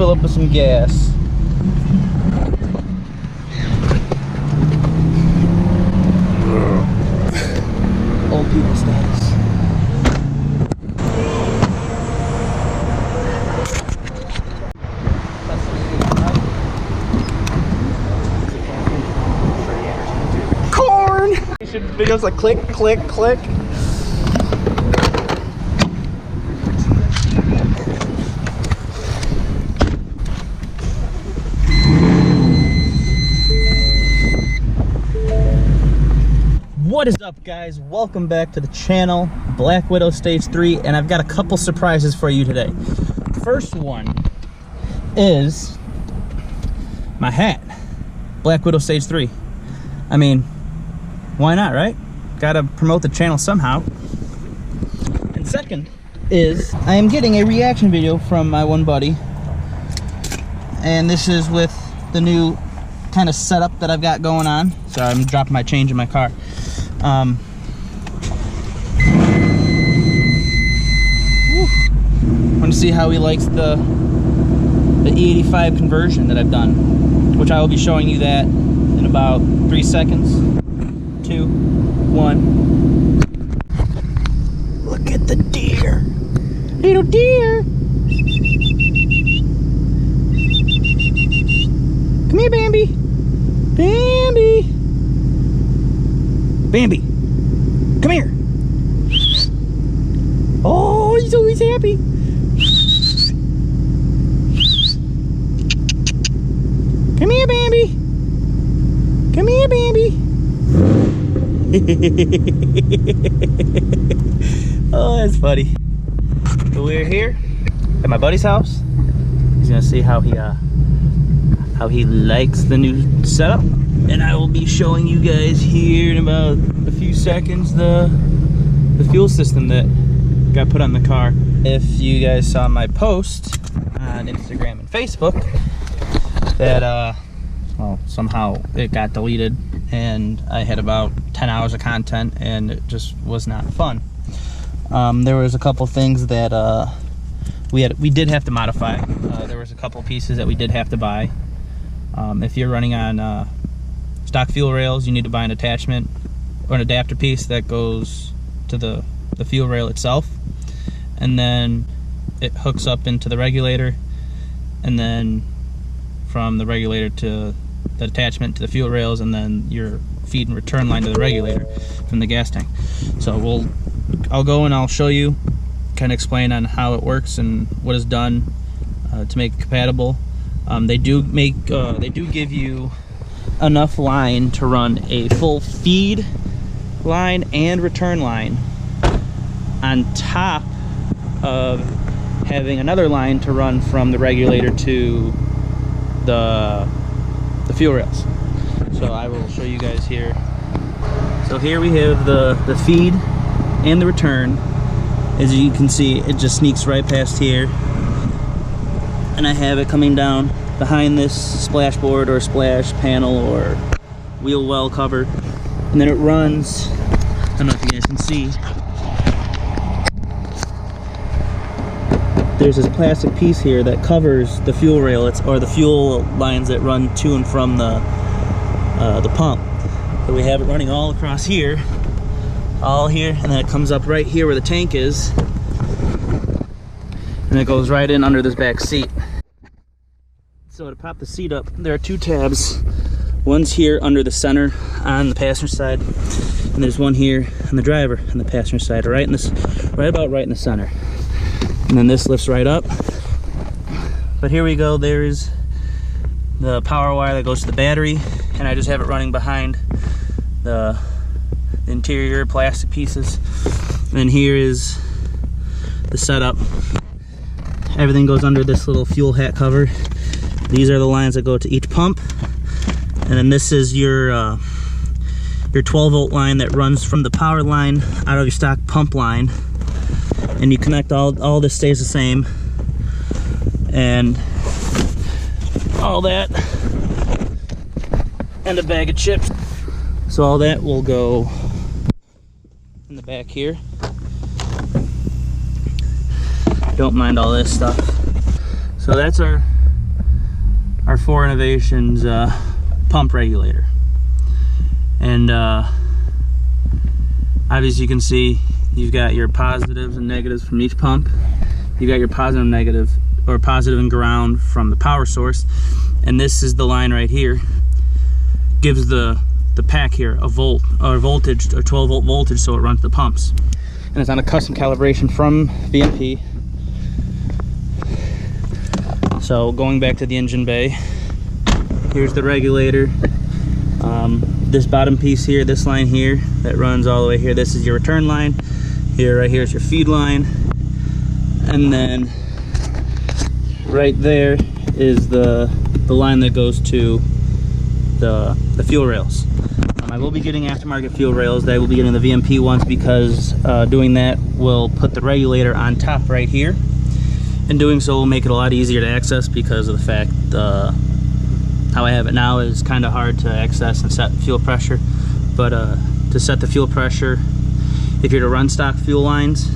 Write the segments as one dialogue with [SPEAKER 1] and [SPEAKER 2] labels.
[SPEAKER 1] Fill up with some gas. Old people status. Corn! Videos like click, click, click. What is up, guys? Welcome back to the channel, Black Widow Stage 3, and I've got a couple surprises for you today. First one is my hat, Black Widow Stage 3. I mean, why not, right? Gotta promote the channel somehow. And second is I am getting a reaction video from my one buddy, and this is with the new kind of setup that I've got going on. Sorry, I'm dropping my change in my car. Want to see how he likes the E85 conversion that I've done, which I will be showing you that in about 3 seconds. 2, 1. Look at the deer, little deer. Come here, Bambi. Bambi. Bambi, come here. Oh, he's always happy. Come here, Bambi. Come here, Bambi. Oh, that's funny. So we're here at my buddy's house. He's gonna see how he likes the new setup. And I will be showing you guys here in about a few seconds the fuel system that got put on the car. If you guys saw my post on Instagram and Facebook that well, somehow it got deleted and I had about 10 hours of content and it just was not fun. There was a couple things that we did have to modify. There was a couple pieces that we did have to buy. If you're running on stock fuel rails, you need to buy an attachment or an adapter piece that goes to the fuel rail itself, and then it hooks up into the regulator, and then from the regulator to the attachment to the fuel rails, and then your feed and return line to the regulator from the gas tank. So I'll go and I'll show you, kind of explain on how it works and what is done to make it compatible. They do give you enough line to run a full feed line and return line, on top of having another line to run from the regulator to the fuel rails. So I will show you guys here. So here we have the feed and the return. As you can see, it just sneaks right past here, and I have it coming down behind this splash board or splash panel or wheel well cover, and then it runs. I don't know if you guys can see, there's this plastic piece here that covers the fuel rail, or the fuel lines that run to and from the pump. So we have it running all across here, all here, and then it comes up right here where the tank is, and it goes right in under this back seat. So to pop the seat up, there are 2 tabs. One's here under the center on the passenger side, and there's one here on the driver on the passenger side, right about right in the center. And then this lifts right up. But here we go. There's the power wire that goes to the battery, and I just have it running behind the interior plastic pieces. And here is the setup. Everything goes under this little fuel hat cover. These are the lines that go to each pump, and then this is your 12-volt line that runs from the power line out of your stock pump line, and you connect all this stays the same, and all that, and a bag of chips. So all that will go in the back here. Don't mind all this stuff. So that's our our Fore Innovations pump regulator. And obviously you can see you've got your positives and negatives from each pump. You've got your positive and negative, or positive and ground from the power source. And this is the line right here. Gives the pack here a volt, or voltage, or 12 volt voltage, so it runs the pumps. And it's on a custom calibration from VMP. So going back to the engine bay, here's the regulator. This bottom piece here, this line here, that runs all the way here, this is your return line. Here, right here is your feed line. And then right there is the line that goes to the fuel rails. I will be getting aftermarket fuel rails. I will be getting the VMP ones because doing that will put the regulator on top right here. And doing so will make it a lot easier to access because of the fact how I have it now is kind of hard to access and set fuel pressure. But to set the fuel pressure, if you're to run stock fuel lines,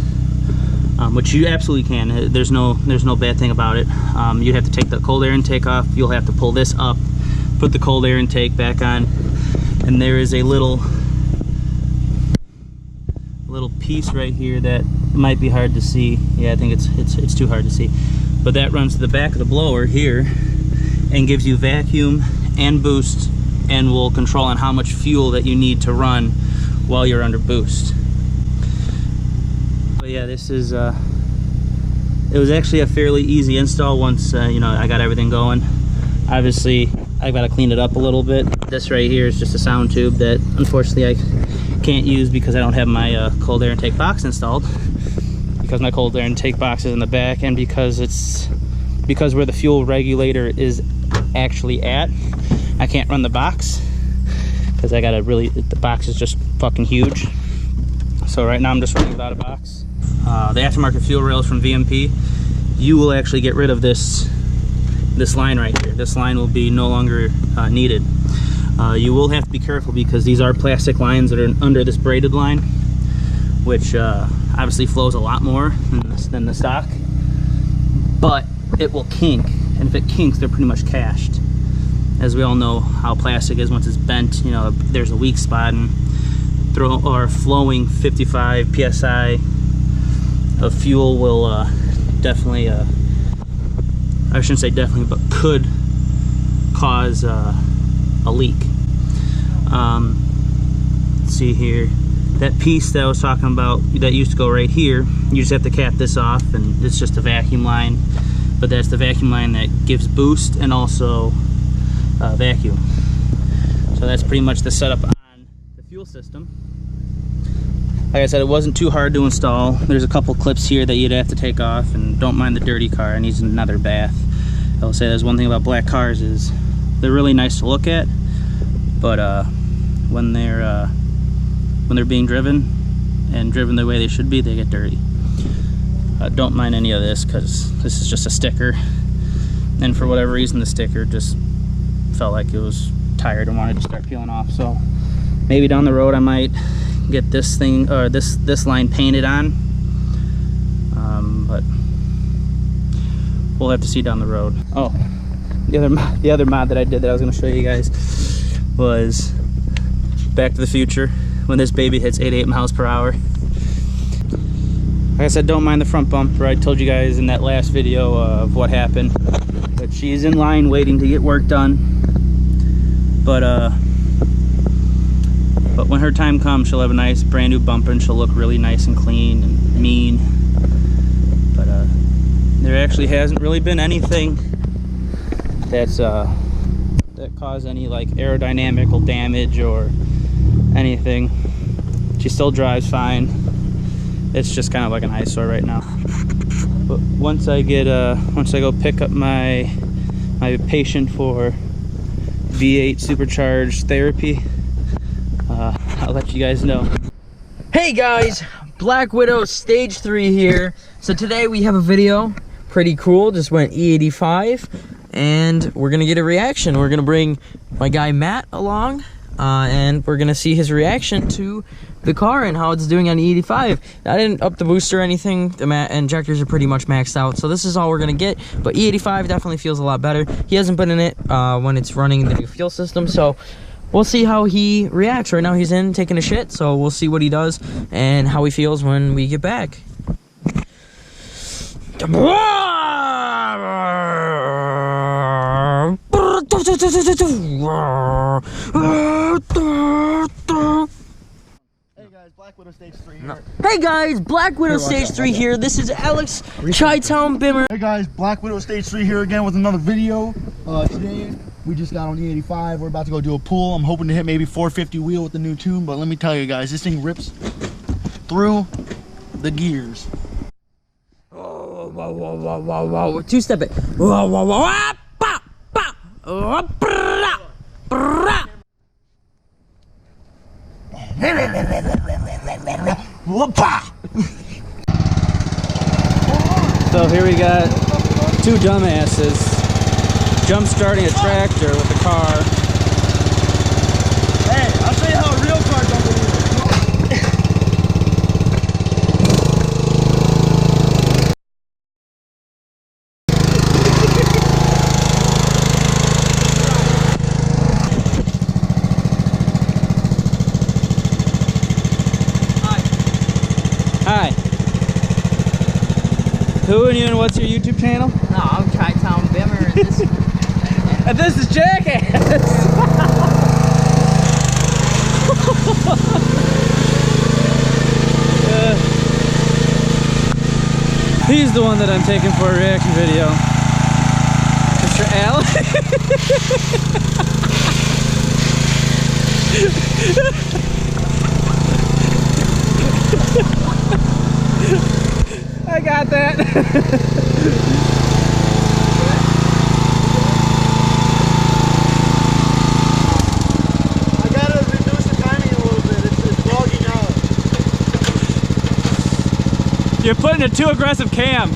[SPEAKER 1] which you absolutely can, there's no bad thing about it. You'd have to take the cold air intake off. You'll have to pull this up, put the cold air intake back on, and there is a little piece right here that might be hard to see. Yeah, I think it's too hard to see, but that runs to the back of the blower here and gives you vacuum and boost, and will control on how much fuel that you need to run while you're under boost. But yeah, this is it was actually a fairly easy install once you know, I got everything going. Obviously I've got to clean it up a little bit. This right here is just a sound tube that unfortunately I can't use because I don't have my cold air intake box installed, because my cold air intake box is in the back, and because where the fuel regulator is actually at, I can't run the box because I gotta the box is just fucking huge. So right now I'm just running without a box. The aftermarket fuel rails from VMP, you will actually get rid of this line right here. This line will be no longer needed. You will have to be careful because these are plastic lines that are under this braided line, which obviously flows a lot more than the stock, but it will kink, and if it kinks, they're pretty much cached. As we all know how plastic is, once it's bent, you know, there's a weak spot, and flowing 55 psi of fuel will definitely, I shouldn't say definitely, but could cause a leak. Let's see here, that piece that I was talking about that used to go right here, you just have to cap this off, and it's just a vacuum line. But that's the vacuum line that gives boost and also vacuum. So that's pretty much the setup on the fuel system. Like I said, it wasn't too hard to install. There's a couple clips here that you'd have to take off, and don't mind the dirty car, it needs another bath. I will say there's one thing about black cars is they're really nice to look at, but when they're being driven and driven the way they should be, they get dirty. Don't mind any of this because this is just a sticker, and for whatever reason the sticker just felt like it was tired and wanted to start peeling off. So maybe down the road I might get this thing, or this line painted on, but we'll have to see down the road. Oh, the other mod that I did that I was going to show you guys was Back to the Future, when this baby hits 88 miles per hour. Like I said, don't mind the front bumper. I told you guys in that last video of what happened, but she's in line waiting to get work done. But when her time comes, she'll have a nice brand new bumper, and she'll look really nice and clean and mean. But there actually hasn't really been anything that's that caused any like aerodynamical damage or anything. She still drives fine. It's just kind of like an eyesore right now. But once I go pick up my patient for V8 supercharged therapy, I'll let you guys know.
[SPEAKER 2] Hey guys, Black Widow Stage 3 here. So today we have a video, pretty cool, just went E85, and we're gonna get a reaction. We're gonna bring my guy Matt along, and we're gonna see his reaction to the car and how it's doing on E85. I didn't up the booster or anything. The injectors are pretty much maxed out, so this is all we're gonna get. But E85 definitely feels a lot better. He hasn't been in it when it's running the new fuel system, so we'll see how he reacts. Right now he's in taking a shit, so we'll see what he does and how he feels when we get back.
[SPEAKER 3] Hey guys, Black Widow Stage 3 here.
[SPEAKER 2] Hey guys, Black Widow Stage 3 here. This is Alex, Chi-Town Bimmer.
[SPEAKER 3] Hey guys, Black Widow Stage 3 here again with another video. Today, we just got on the 85. We're about to go do a pull. I'm hoping to hit maybe 450 wheel with the new tune, but let me tell you guys, this thing rips through the gears.
[SPEAKER 2] Oh, whoa, whoa, whoa, whoa, whoa. Two-step it. Whoa, whoa, whoa. Ah, bah, bah. Oh, brah, brah.
[SPEAKER 1] So here we got two dumbasses jump starting a tractor with a car.
[SPEAKER 3] Hey, I'll show you how a real car jumps over.
[SPEAKER 1] Hi. Who and you and what's your YouTube channel?
[SPEAKER 2] No, I'm Chi-Town Bimmer, and this
[SPEAKER 1] And this is Jackass. He's the one that I'm taking for a reaction video. Mr. Alex. I got that.
[SPEAKER 3] I gotta reduce the timing a little bit. It's vlogging out.
[SPEAKER 1] You're putting a too aggressive cam.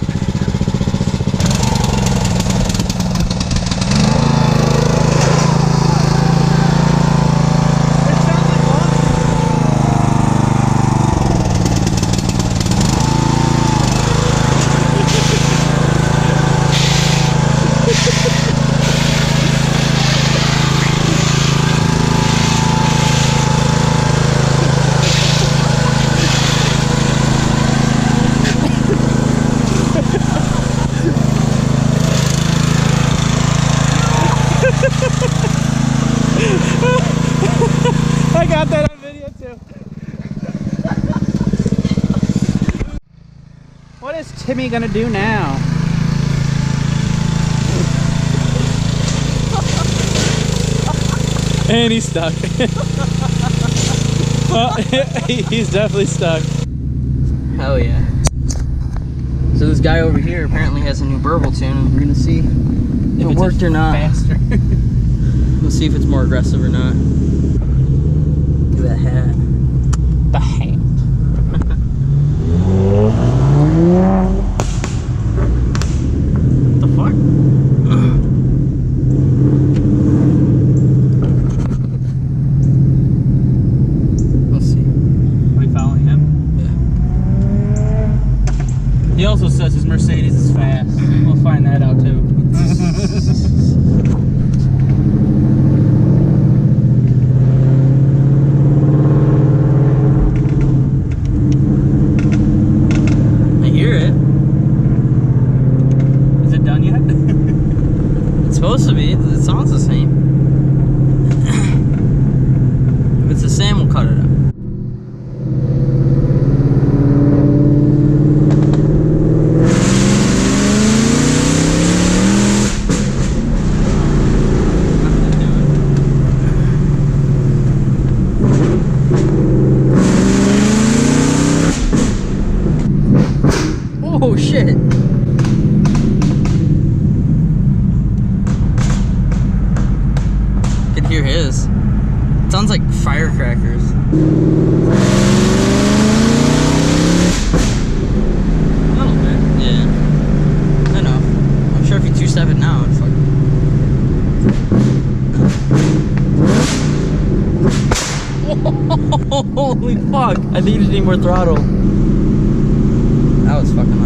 [SPEAKER 1] I got that on video too. What is Timmy gonna do now? And he's stuck. Well, he's definitely stuck.
[SPEAKER 2] Hell yeah. So this guy over here apparently has a new burble tune. We're gonna see if it worked or not.
[SPEAKER 1] Faster.
[SPEAKER 2] We'll see if it's more aggressive or not. Look at that hat.
[SPEAKER 1] The hat.
[SPEAKER 2] What the fuck? Let's see.
[SPEAKER 1] Are we following him?
[SPEAKER 2] Yeah.
[SPEAKER 1] He also says his Mercedes is fast. We'll find that out too.
[SPEAKER 2] I hear it.
[SPEAKER 1] Is it done yet?
[SPEAKER 2] It's supposed to be. It sounds the same. If it's the same, we'll cut it out. Oh shit! Can hear his. It sounds like firecrackers. A little bit. Yeah. I know. I'm sure if you two-step it now, it's like. Holy Holy fuck! I think you just need more throttle. That was fucking